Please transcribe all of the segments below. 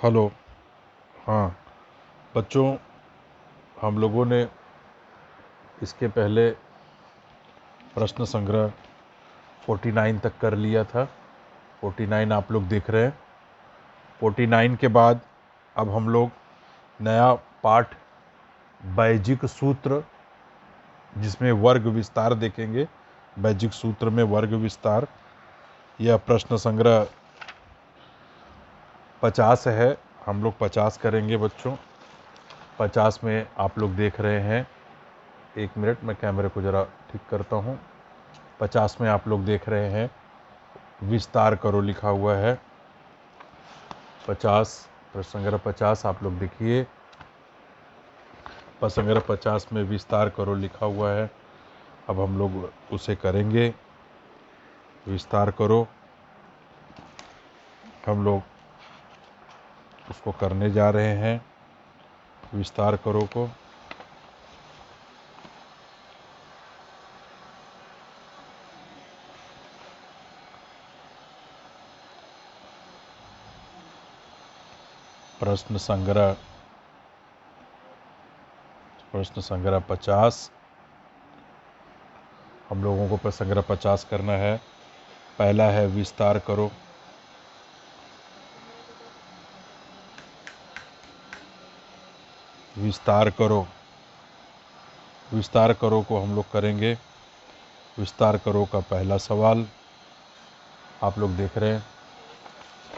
Hello. हाँ बच्चों, हम लोगों ने इसके पहले प्रश्न संग्रह 49 तक कर लिया था। 49 आप लोग देख रहे हैं। 49 के बाद अब हम लोग नया पाठ बैजिक सूत्र, जिसमें वर्ग विस्तार देखेंगे। बैजिक सूत्र में वर्ग विस्तार, यह प्रश्न संग्रह 50 है। हम लोग 50 करेंगे बच्चों। 50 में आप लोग देख रहे हैं, एक मिनट मैं कैमरे को ज़रा ठीक करता हूँ। 50 में आप लोग देख रहे हैं विस्तार करो लिखा हुआ है। 50 प्रश्न संग्रह 50 आप लोग देखिए। प्रश्न संग्रह 50 में विस्तार करो लिखा हुआ है। अब हम लोग उसे करेंगे। विस्तार करो, हम लोग उसको करने जा रहे हैं। विस्तार करो को प्रश्न संग्रह 50, हम लोगों को प्रश्न संग्रह 50 करना है। पहला है विस्तार करो। विस्तार करो, विस्तार करो को हम लोग करेंगे। विस्तार करो का पहला सवाल आप लोग देख रहे हैं,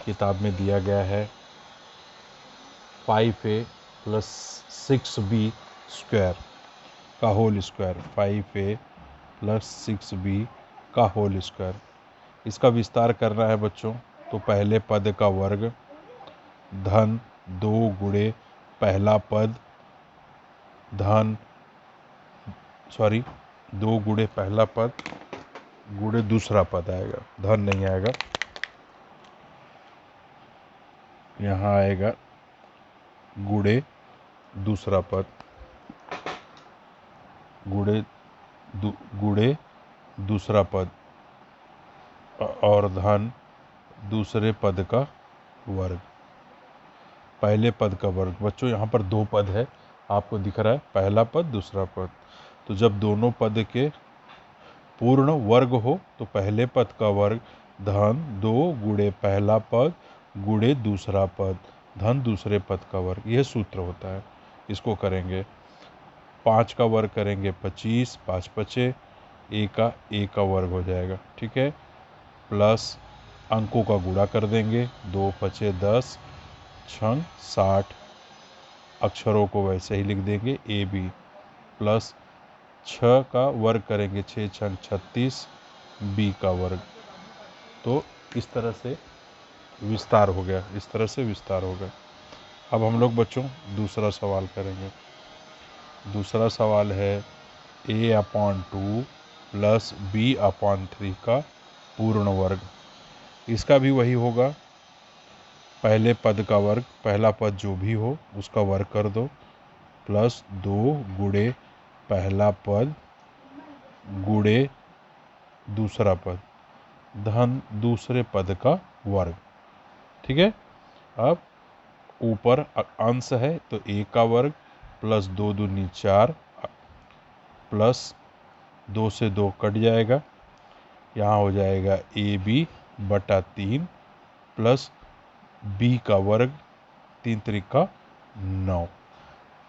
किताब में दिया गया है 5a + 6b स्क्वायर का होल स्क्वायर। 5a + 6b का होल स्क्वायर। इसका विस्तार करना है बच्चों, तो पहले पद का वर्ग धन 2 गुणे पहला पद धन 2 गुणे पहला पद गुणे दूसरा पद आएगा। धन नहीं आएगा, यहाँ आएगा गुणे दूसरा पद, गुणे दूसरा पद और धन दूसरे पद का वर्ग। पहले पद का वर्ग बच्चों, यहाँ पर 2 पद है, आपको दिख रहा है पहला पद दूसरा पद। तो जब दोनों पद के पूर्ण वर्ग हो तो पहले पद का वर्ग धन 2 गुणे पहला पद गुणे दूसरा पद धन दूसरे पद का वर्ग। यह सूत्र होता है। इसको करेंगे। 5 का वर्ग करेंगे 25, 5 पचे a का वर्ग हो जाएगा, ठीक है। प्लस अंकों का गुणा कर देंगे, 2 पचे 10 छंग 60, अक्षरों को वैसे ही लिख देंगे AB। प्लस 6 का वर्ग करेंगे 6 छंग 36 B का वर्ग। तो इस तरह से विस्तार हो गया, इस तरह से विस्तार हो गया। अब हम लोग बच्चों दूसरा सवाल करेंगे। दूसरा सवाल है a/2 + b/3 का पूर्ण वर्ग। इसका भी वही होगा, पहले पद का वर्ग, पहला पद जो भी हो उसका वर्ग कर दो, प्लस 2 गुणे पहला पद गुणे दूसरा पद धन दूसरे पद का वर्ग, ठीक है। अब ऊपर अंश है तो a का वर्ग प्लस 2 दूनी 4 प्लस 2 से 2 कट जाएगा, यहाँ हो जाएगा AB/3 प्लस b का वर्ग 3 त्रिका 9।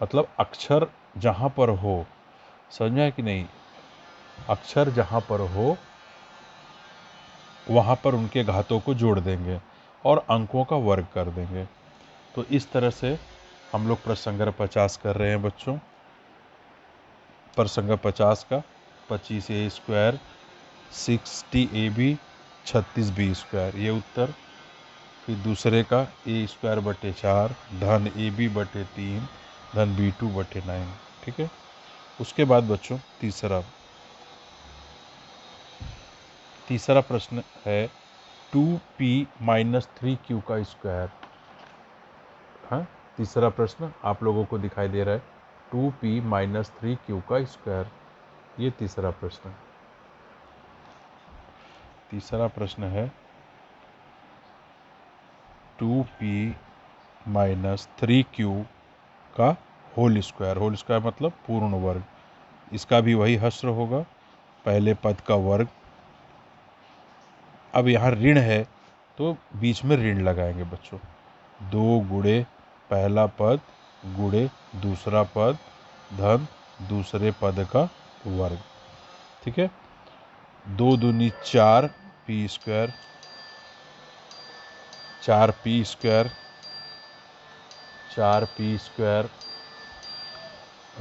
मतलब अक्षर जहाँ पर हो, समझा है कि नहीं, अक्षर जहाँ पर हो वहाँ पर उनके घातों को जोड़ देंगे और अंकों का वर्ग कर देंगे। तो इस तरह से हम लोग प्रश्न संग्रह 50 कर रहे हैं बच्चों। प्रश्न संग्रह 50 का 25a square 60ab 36b square, ये उत्तर। फिर दूसरे का a²/4 धन ab/3 धन b2/9, ठीक है। उसके बाद बच्चों तीसरा प्रश्न है 2p - 3q का स्क्वायर। हाँ, तीसरा प्रश्न आप लोगों को दिखाई दे रहा है 2p - 3q का स्क्वायर। ये तीसरा प्रश्न है। तीसरा प्रश्न है 2p माइनस 3q का होल स्क्वायर मतलब पूर्ण वर्ग। इसका भी वही हश्र होगा, पहले पद का वर्ग। अब यहाँ ऋण है तो बीच में ऋण लगाएंगे बच्चों, 2 गुणे पहला पद गुणे दूसरा पद धन दूसरे पद का वर्ग। ठीक है, 2 दूनी 4 P square, 4p square, 4p square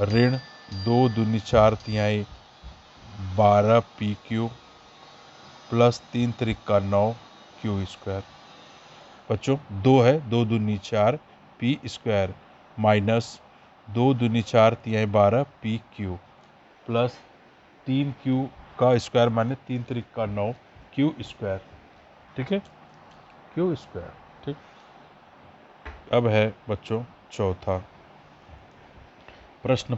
ऋण 2 दूनी 4 तिहाई 12p³ plus 3 Trika 9q square. बच्चों 2 है, 2 दूनी 4 p स्क्वायर माइनस 2 दूनी 4 तिहाई 12p³ प्लस 3q का स्क्वायर माने 3 त्रिका 9q स्क्वायर। ठीक है, q स्क्वायर। ठीक, अब है बच्चों चौथा प्रश्न।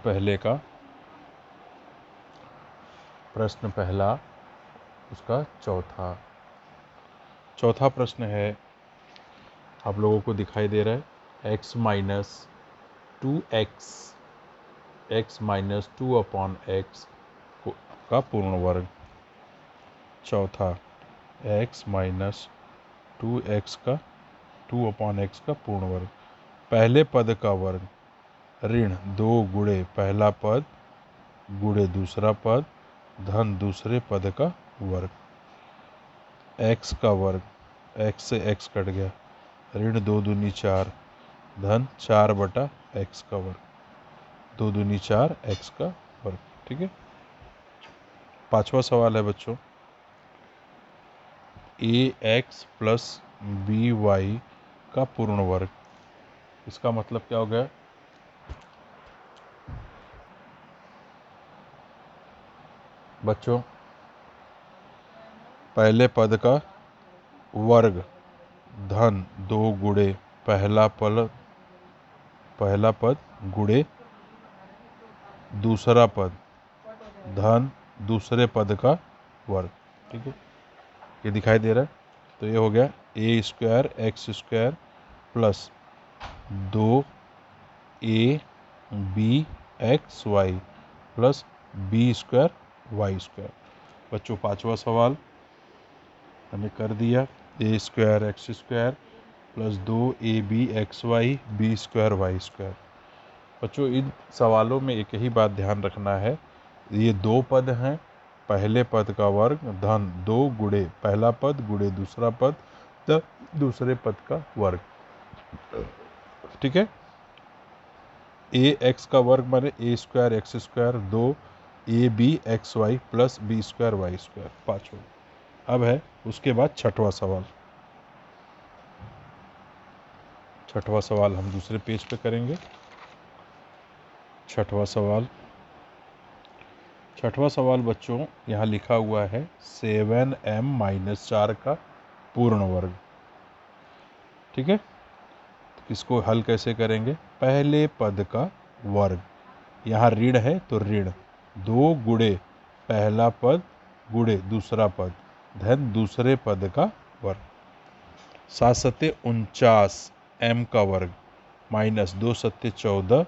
प्रश्न पहला उसका चौथा प्रश्न है, आप लोगों को दिखाई दे रहा है x minus 2x, x minus 2/x का पूर्ण वर्ग। चौथा x माइनस 2x का 2/x का पूर्ण वर्ग, पहले पद का वर्ग ऋण 2 गुणे पहला पद गुणे दूसरा पद धन दूसरे पद का वर्ग। x का वर्ग, x से x कट गया, ऋण 2 दूनी 4 धन 4/x का वर्ग, 2 दूनी 4 x का वर्ग। ठीक है, पांचवा सवाल है बच्चों, ax प्लस by का पूर्ण वर्ग। इसका मतलब क्या हो गया, बच्चों पहले पद का वर्ग धन 2 गुणे पहला पद गुणे दूसरा पद धन दूसरे पद का वर्ग। ठीक है, ये दिखाई दे रहा है, तो ये हो गया a square x square plus 2ab(x(y) plus b square y square. बच्चों पांचवा सवाल हमने कर दिया, a square x square plus 2ab(xy) b square y square. बच्चों इन सवालों में एक ही बात ध्यान रखना है, ये दो पद हैं, पहले पद का वर्ग धन 2 गुणे पहला पद गुणे दूसरा पद दूसरे पद का वर्ग। ठीक है, ए एक्स का वर्ग माने a square x square 2ab(xy) plus b square y square, पांचवा। अब है उसके बाद छठवां सवाल हम दूसरे पेज पे करेंगे। छठवां सवाल बच्चों यहाँ लिखा हुआ है 7m-4 का पूर्ण वर्ग। ठीक है, इसको हल कैसे करेंगे, पहले पद का वर्ग, यहाँ ऋण है तो ऋण 2 गुणे पहला पद गुणे दूसरा पद धन दूसरे पद का वर्ग। 7×7 m का वर्ग माइनस 2×7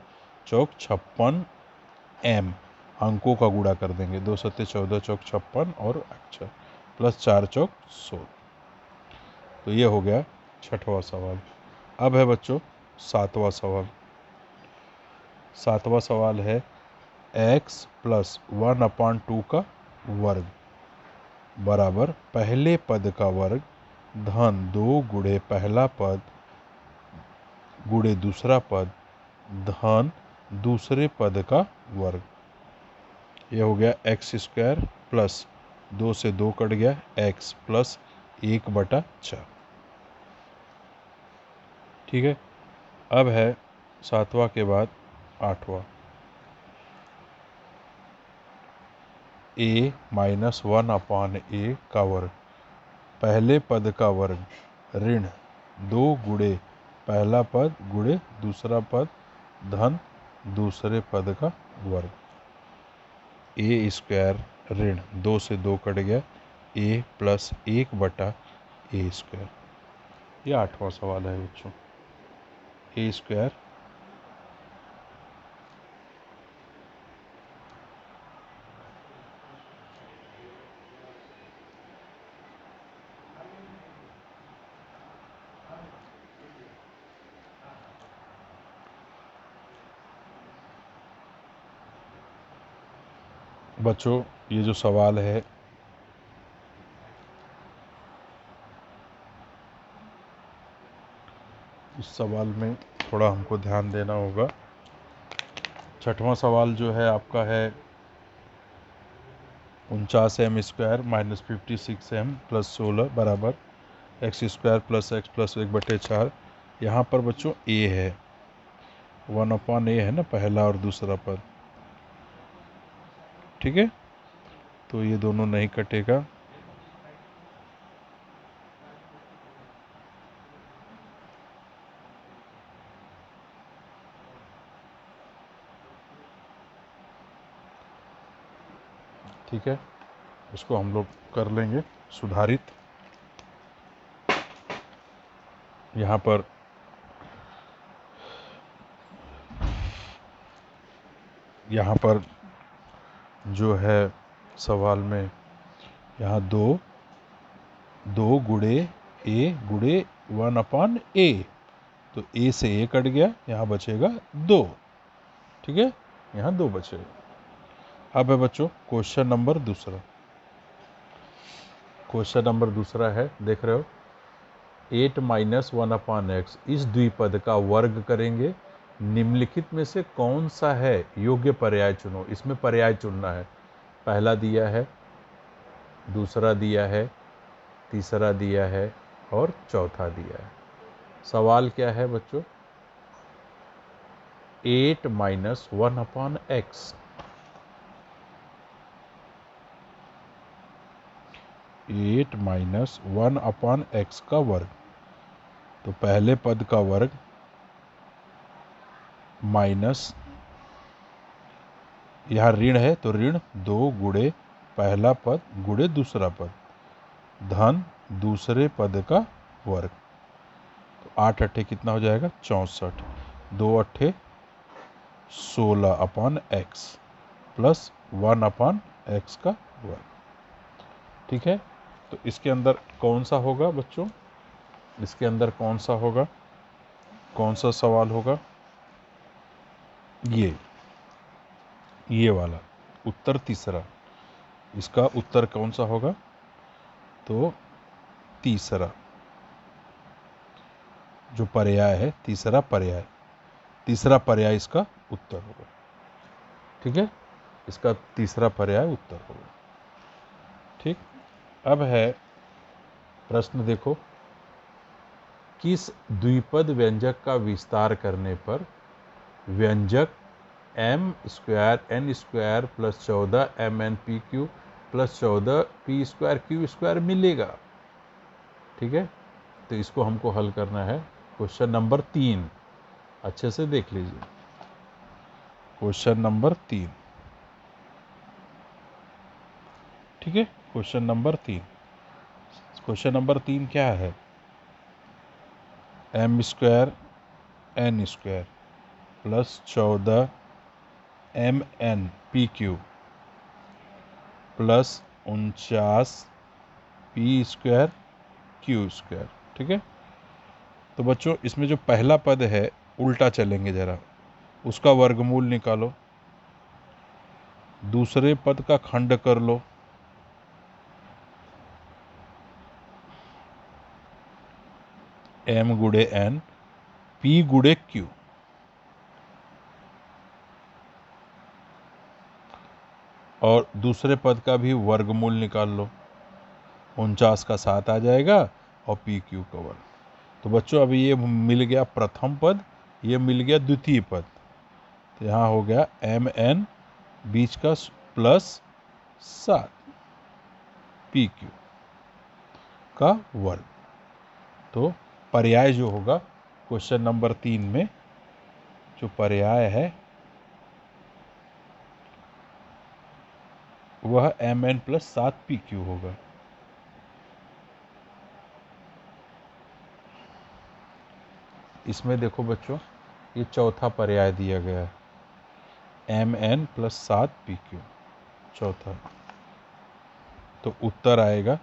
चौक 56 m, अंकों का गुणा कर देंगे, 2×7 चौक 56 और अच्छा प्लस 4 चौक 16। तो ये हो गया छठवां सवाल। अब है बच्चों सातवां सवाल है x प्लस 1/2 का वर्ग बराबर पहले पद का वर्ग धन 2 गुणे पहला पद गुणे दूसरा पद धन दूसरे पद का वर्ग। ये हो गया x स्क्वायर प्लस 2 से 2 कट गया x प्लस 1/4। ठीक है, अब है सातवां के बाद आठवां, a माइनस 1/a का वर्ग, पहले पद का वर्ग ऋण 2 गुणे पहला पद गुणे दूसरा पद धन दूसरे पद का वर्ग। a स्क्वायर ऋण 2 से 2 कट गया a प्लस 1/a स्क्वायर। ये आठवां सवाल है बच्चों, ए स्क्वायर बच्चों ये जो सवाल है इस सवाल में थोड़ा हमको ध्यान देना होगा। छठवां सवाल जो है आपका है 49m² माइनस 56m प्लस 16 बराबर x² प्लस x प्लस 1/4। यहाँ पर बच्चों a है, 1/a है ना पहला और दूसरा पद, ठीक है। तो ये दोनों नहीं कटेगा, ठीक है। इसको हम लोग कर लेंगे सुधारित। यहाँ पर जो है सवाल में यहाँ दो गुणे ए गुणे 1/a, तो a से a कट गया, यहाँ बचेगा 2, ठीक है। यहाँ 2 बचेगा। अब है बच्चों क्वेश्चन नंबर दूसरा। क्वेश्चन नंबर दूसरा है, देख रहे हो 8 माइनस 1/x, इस द्विपद का वर्ग करेंगे, निम्नलिखित में से कौन सा है योग्य पर्याय चुनो। इसमें पर्याय चुनना है, पहला दिया है, दूसरा दिया है, तीसरा दिया है और चौथा दिया है। सवाल क्या है बच्चों, 8 माइनस 1/x, 8 माइनस 1/x का वर्ग। तो पहले पद का वर्ग माइनस, यहाँ ऋण है तो ऋण 2 गुणे पहला पद गुणे दूसरा पद धन दूसरे पद का वर्ग। तो 8 अट्ठे कितना हो जाएगा 64, 2 अट्ठे 16/x प्लस 1/x का वर्ग, ठीक है। तो इसके अंदर कौन सा होगा बच्चों, इसके अंदर कौन सा होगा, कौन सा सवाल होगा, ये वाला उत्तर तीसरा। इसका उत्तर कौन सा होगा, तो तीसरा जो पर्याय है, तीसरा पर्याय इसका उत्तर होगा, ठीक है। इसका तीसरा पर्याय उत्तर होगा, ठीक। अब है प्रश्न, देखो किस द्विपद व्यंजक का विस्तार करने पर व्यंजक m² n² plus 14 mnpq plus 14 p² q² मिलेगा, ठीक है। तो इसको हमको हल करना है। क्वेश्चन नंबर 3 अच्छे से देख लीजिए, क्वेश्चन नंबर 3, ठीक है। क्वेश्चन नंबर 3, क्वेश्चन नंबर 3 क्या है, m² n² plus 14 mnpq plus 49 p² q², ठीक है। तो बच्चों इसमें जो पहला पद है उल्टा चलेंगे जरा, उसका वर्गमूल निकालो, दूसरे पद का खंड कर लो, m गुणे n p गुणे q, और दूसरे पद का भी वर्गमूल निकाल लो, 49 का 7 आ जाएगा और पी क्यू का वर्ग। तो बच्चों अभी ये मिल गया प्रथम पद, ये मिल गया द्वितीय पद, तो यहाँ हो गया mn बीच का प्लस 7 पी क्यू का वर्ग। तो पर्याय जो होगा क्वेश्चन नंबर 3 में, जो पर्याय है वह mn प्लस 7 पी क्यू होगा। इसमें देखो बच्चों, ये चौथा पर्याय दिया गया है, mn + 7pq, चौथा। तो उत्तर आएगा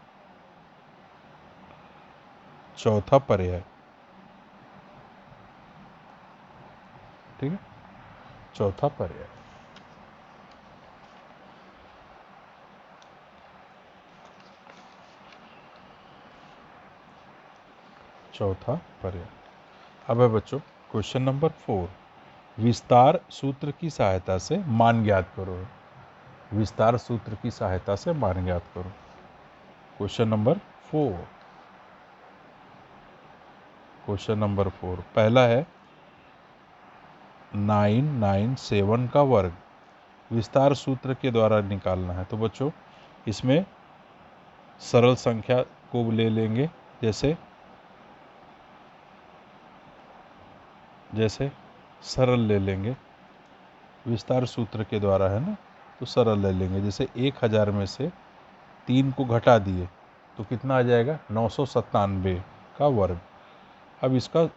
चौथा पर्याय। ठीक है, चौथा पर्याय। चौथा पर्याय। अब है बच्चों क्वेश्चन नंबर 4, विस्तार सूत्र की सहायता से मान ज्ञात करो। विस्तार सूत्र की सहायता से मान ज्ञात करो। क्वेश्चन नंबर 4, क्वेश्चन नंबर 4 पहला है 997 का वर्ग विस्तार सूत्र के द्वारा निकालना है। तो बच्चों इसमें सरल संख्या को ले लेंगे, जैसे सरल ले लेंगे, विस्तार सूत्र के द्वारा है ना, तो सरल ले लेंगे। जैसे 1000 में से 3 को घटा दिए तो कितना आ जाएगा, 997 का वर्ग। अब इसका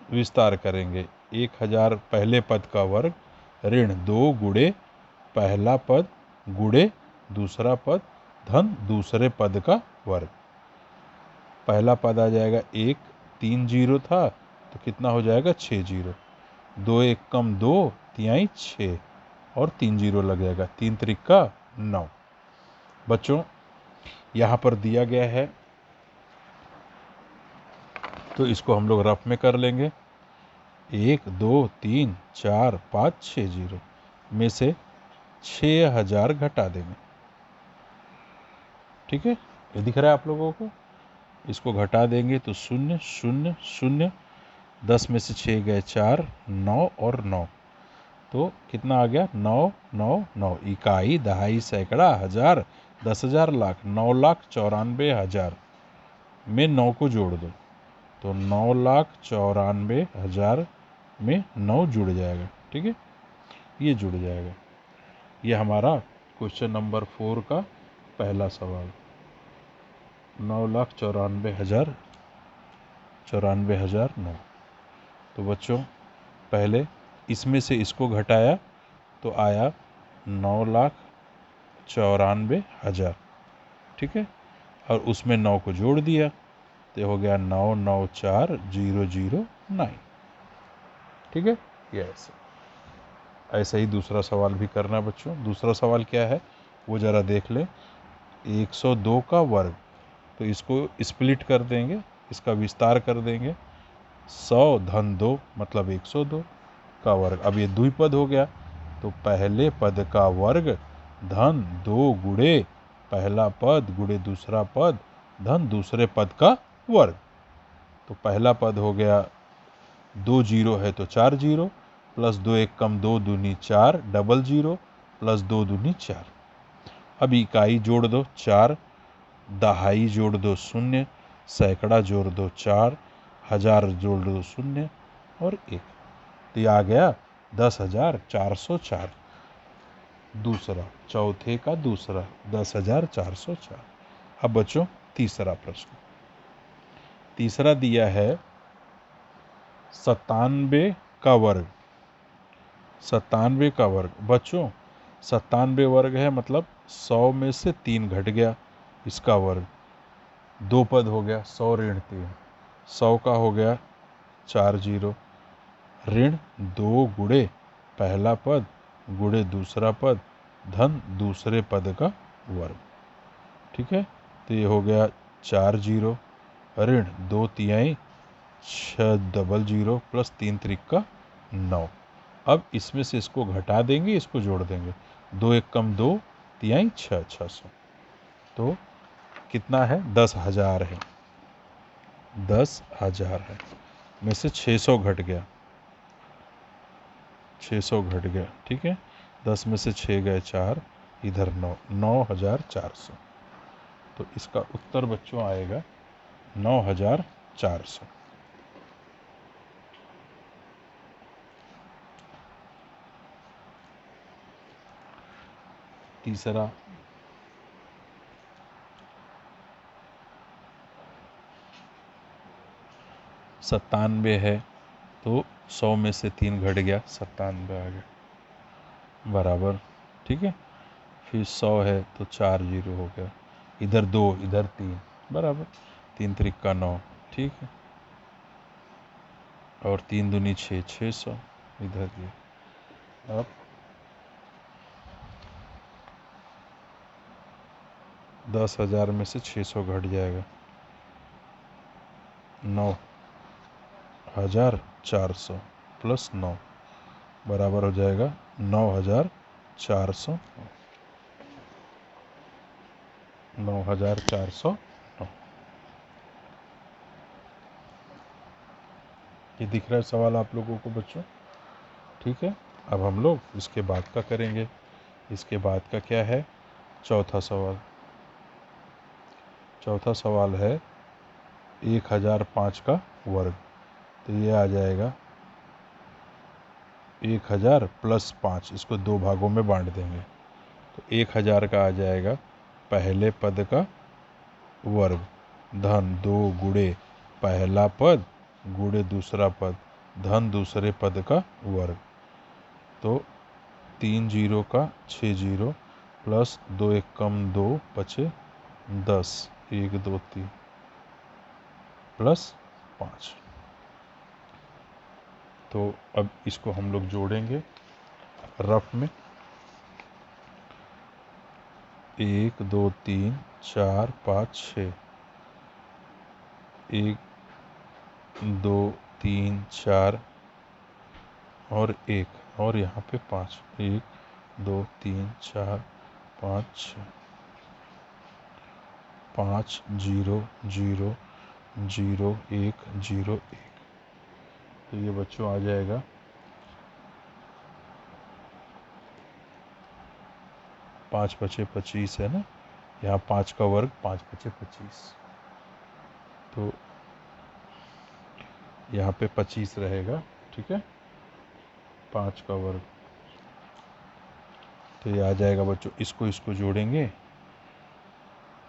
विस्तार करेंगे, 1000 पहले पद का वर्ग ऋण 2 गुणे पहला पद गुणे दूसरा पद धन दूसरे पद का वर्ग। पहला पद आ जाएगा 1, 3 जीरो था तो कितना हो जाएगा 6 जीरो, 2 1 कम 2 तिहाई 6 और 3 जीरो लग जाएगा, 3 त्रिका 9। बच्चों यहाँ पर दिया गया है तो इसको हम लोग रफ में कर लेंगे। 1 2 3 4 5 6 जीरो में से 6000 घटा देंगे। ठीक है, ये दिख रहा है आप लोगों को। इसको घटा देंगे तो 0 0 0, 10 में से 6 गए 4, 9 और 9, तो कितना आ गया 9 9 9। इकाई दहाई सैकड़ा हजार 10,000 लाख 9,94,000 में 9 को जोड़ दो तो 9,94,000 में 9 जुड़ जाएगा। ठीक है, ये जुड़ जाएगा। ये हमारा क्वेश्चन नंबर 4 का पहला सवाल, 9,94,009। तो बच्चों पहले इसमें से इसको घटाया तो आया 9,94,000। ठीक है, और उसमें 9 को जोड़ दिया तो हो गया 9,94,009। ठीक है, ये ऐसे ही दूसरा सवाल भी करना बच्चों। दूसरा सवाल क्या है वो ज़रा देख लें। 102 का वर्ग, तो इसको स्प्लिट कर देंगे, इसका विस्तार कर देंगे। 100 धन 2 मतलब 102 का वर्ग। अब ये द्विपद हो गया तो पहले पद का वर्ग धन 2 गुणे पहला पद गुणे दूसरा पद धन दूसरे पद का वर्ग। तो पहला पद हो गया 2 जीरो है तो 4 जीरो प्लस 2 1 कम 2 दूनी 4 डबल जीरो प्लस 2 दूनी 4। अब इकाई जोड़ दो 4, दहाई जोड़ दो 0, सैकड़ा जोड़ दो 4, हजार जोड़ दो 0 और 1। तो ये आ गया 10,404। दूसरा, चौथे का दूसरा 10,404। अब बच्चों तीसरा प्रश्न, तीसरा दिया है 97 का वर्ग। 97 का वर्ग बच्चों, 97 वर्ग है मतलब 100 में से 3 घट गया, इसका वर्ग। दो पद हो गया 100 ऋण 3, 100 का हो गया 4 जीरो ऋण 2 गुणे पहला पद गुणे दूसरा पद धन दूसरे पद का वर्ग। ठीक है, तो ये हो गया 4 जीरो ऋण 2 तिहाई 6 डबल जीरो प्लस 3 त्रिका 9। अब इसमें से इसको घटा देंगे, इसको जोड़ देंगे। 2 1 कम 2 तिहाई 6, 600। तो कितना है 10,000 है, 10,000 है में से 600 घट गया, 600 घट गया। ठीक है, 10 में से 6 गए 4, इधर 9, 9,400। तो इसका उत्तर बच्चों आएगा 9,400। तीसरा, सत्तानवे है तो 100 में से 3 घट गया, 97 आ गया बराबर। ठीक है, फिर 100 है तो 4 जीरो हो गया, इधर 2 इधर 3 बराबर, 3 त्रिका 9। ठीक है, और 3 दूनी 6, 600 इधर ये। अब 10,000 में से 600 घट जाएगा, 9,400 प्लस 9 बराबर हो जाएगा 9,400। 9,409 ये दिख रहा है सवाल आप लोगों को बच्चों? ठीक है, अब हम लोग इसके बाद का करेंगे। इसके बाद का क्या है? चौथा सवाल। चौथा सवाल है 1005 का वर्ग। तो ये आ जाएगा 1000 प्लस 5, इसको 2 भागों में बांट देंगे। तो 1000 का आ जाएगा पहले पद का वर्ग धन 2 गुणे पहला पद गुणे दूसरा पद धन दूसरे पद का वर्ग। तो 3 जीरो का 6 जीरो प्लस 2 एक कम 2 बचे 10, 1 2 3 प्लस 5। तो अब इसको हम लोग जोड़ेंगे रफ में। 1 2 3 4 5 6, 1 2 3 4 और 1 और यहाँ पे 5, 1 2 3 4 5 6, 5 0 0 0 1 0 1। तो ये बच्चों आ जाएगा 5 बचे 25 है ना, यहाँ 5 का वर्ग 5 बचे 25, तो यहाँ पे 25 रहेगा। ठीक है, 5 का वर्ग, तो ये आ जाएगा बच्चों। इसको जोड़ेंगे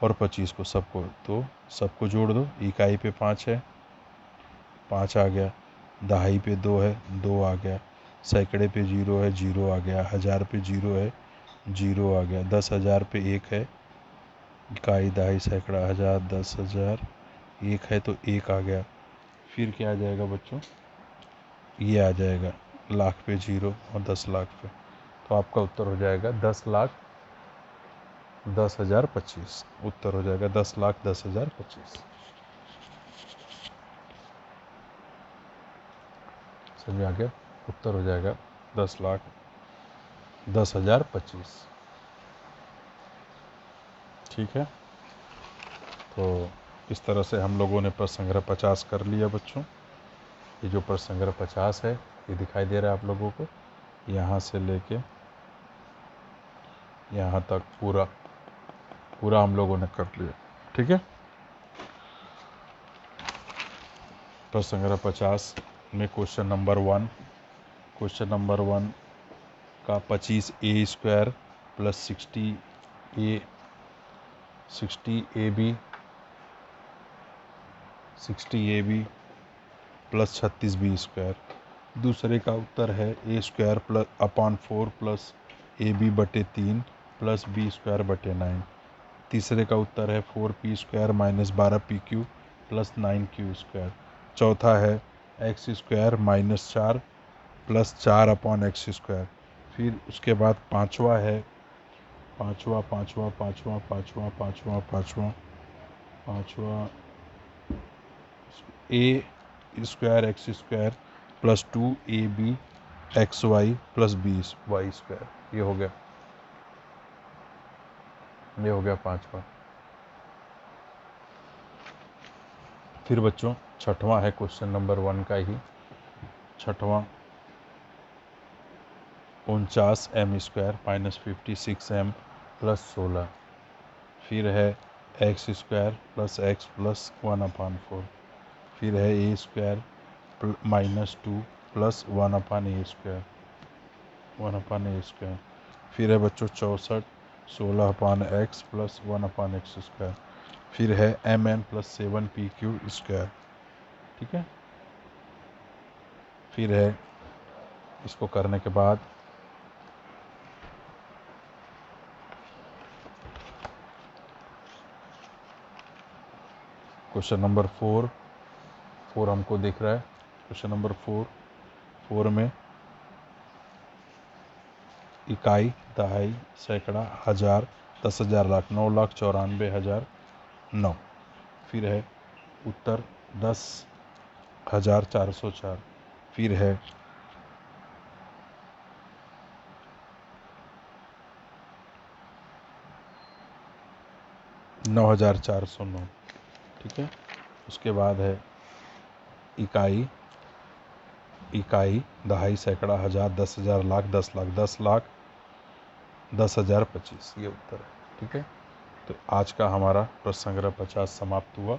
और 25 को सबको, तो सबको जोड़ दो। इकाई पे 5 है, 5 आ गया। दहाई पे 2 है, 2 आ गया। सैकड़े पे 0 है, 0 आ गया। 1000 पे 0 है, 0 आ गया। 10,000 पे 1 है, इकाई दहाई सैकड़ा 1000, 10,000 1 है तो 1 आ गया। फिर क्या आ जाएगा बच्चों? ये आ जाएगा लाख पे 0 और 10 लाख पे। तो आपका उत्तर हो जाएगा 10,10,025। उत्तर हो जाएगा 10,10,025। समझ आ गया? उत्तर हो जाएगा 10,10,025। ठीक है, तो इस तरह से हम लोगों ने प्रश्न संग्रह 50 कर लिया बच्चों। ये जो प्रश्न संग्रह 50 है ये दिखाई दे रहा है आप लोगों को, यहाँ से लेके यहाँ तक पूरा हम लोगों ने कर लिया। ठीक है, प्रश्न संग्रह 50 में क्वेश्चन नंबर 1 का 25a² plus 60ab plus 36b²। दूसरे का उत्तर है a² plus upon 4 plus ab/3 plus b²/9। तीसरे का उत्तर है 4p² minus 12pq plus 9q²। चौथा है x² माइनस 4 प्लस 4/x²। फिर उसके बाद पांचवा है पांचवा a² plus 2abxy plus by²। ये हो गया पांचवा। फिर बच्चों छठवां है क्वेश्चन नंबर 1 का ही। छठवां 49m² माइनस 56m प्लस 16। फिर है x² प्लस x प्लस 1/4। फिर है a² माइनस 2 प्लस 1/a²। फिर है बच्चों 64 16/x प्लस 1/x²। फिर है mn प्लस 7pq²। ठीक है, फिर है इसको करने के बाद क्वेश्चन नंबर 4 हमको दिख रहा है। क्वेश्चन नंबर 4 में इकाई, दहाई, सैकड़ा, हजार, 10,000, लाख, 9,94,009। फिर है उत्तर 10,404। फिर है 9,409। ठीक है, उसके बाद है इकाई, दहाई, सैकड़ा, हजार, 10,000, लाख, 10 लाख, 10 लाख, 10,025। ये उत्तर है। ठीक है, तो आज का हमारा प्रश्न संग्रह 50 समाप्त हुआ।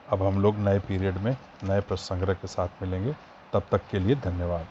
अब हम लोग नए पीरियड में नए प्रश्न संग्रह के साथ मिलेंगे। तब तक के लिए धन्यवाद।